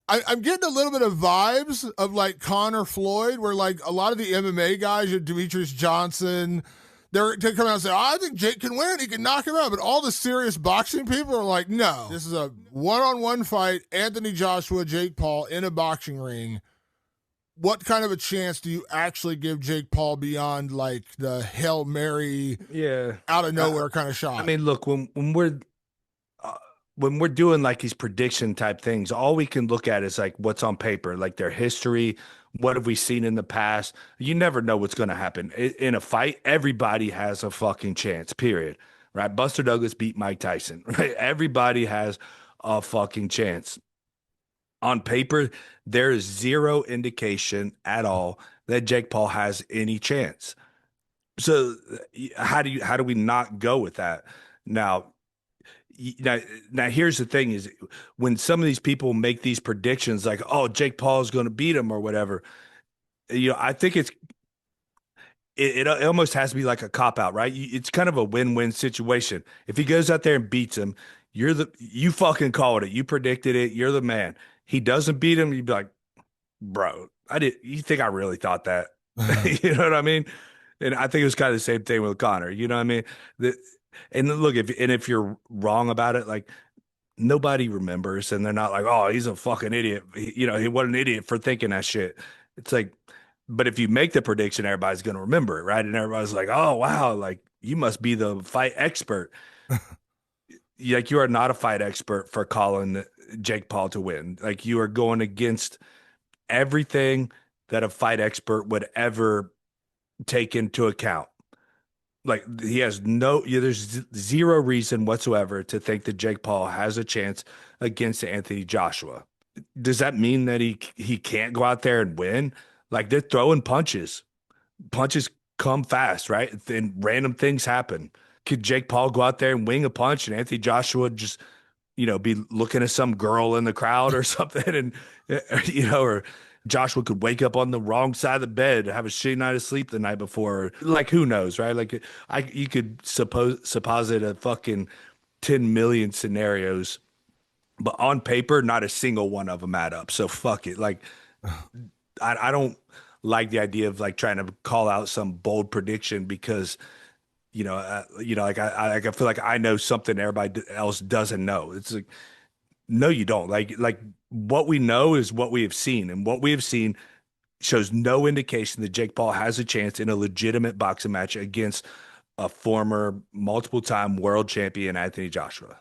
I'm getting a little bit of vibes of like Connor Floyd, where like a lot of the MMA guys, Demetrius Johnson, they come out and say, oh, I think Jake can win. He can knock him out. But all the serious boxing people are like, no, this is a one-on-one fight. Anthony Joshua, Jake Paul in a boxing ring. What kind of a chance do you actually give Jake Paul beyond like the Hail Mary Yeah. out of Uh, nowhere kind of I shot? mean, look, uh, when we're doing like these prediction type things, all we can look at is like what's on paper, like their history. What have we seen in the past? You never know what's going to happen in a fight. Everybody has a fucking chance, period. Right? Buster Douglas beat Mike Tyson, right? Everybody has a fucking chance. On paper, there is zero indication at all that Jake Paul has any chance. So how do we not go with that? Now, now, now here's the thing is when some of these people make these predictions like, oh, Jake Paul is going to beat him or whatever, I think it almost has to be like a cop out, right? It's kind of a win-win situation. If he goes out there and beats him, you fucking called it. You predicted it. You're the man. He doesn't beat him, you'd be like, bro, you think I really thought that? You know what I mean? And I think it was kind of the same thing with Connor. You know what I mean? The, and look, if you're wrong about it, like nobody remembers, and they're not like, oh, he's a fucking idiot. He was an idiot for thinking that shit. It's like, but if you make the prediction, everybody's gonna remember it, right? And everybody's like, oh wow, like you must be the fight expert. Like you are not a fight expert for calling Jake Paul to win. Like you are going against everything that a fight expert would ever take into account. Like he has there's zero reason whatsoever to think that Jake Paul has a chance against Anthony Joshua. Does that mean that he can't go out there and win? Like they're throwing punches. Punches come fast, right? And random things happen. Could Jake Paul go out there and wing a punch and Anthony Joshua just, be looking at some girl in the crowd or something and or Joshua could wake up on the wrong side of the bed, have a shitty night of sleep the night before. Like who knows, right? Like you could supposit a fucking 10 million scenarios, but on paper, not a single one of them add up. So fuck it. Like I don't like the idea of like trying to call out some bold prediction because like I feel like I know something everybody else doesn't know. It's like no, you don't. Like what we know is what we have seen, and what we have seen shows no indication that Jake Paul has a chance in a legitimate boxing match against a former multiple time world champion Anthony Joshua.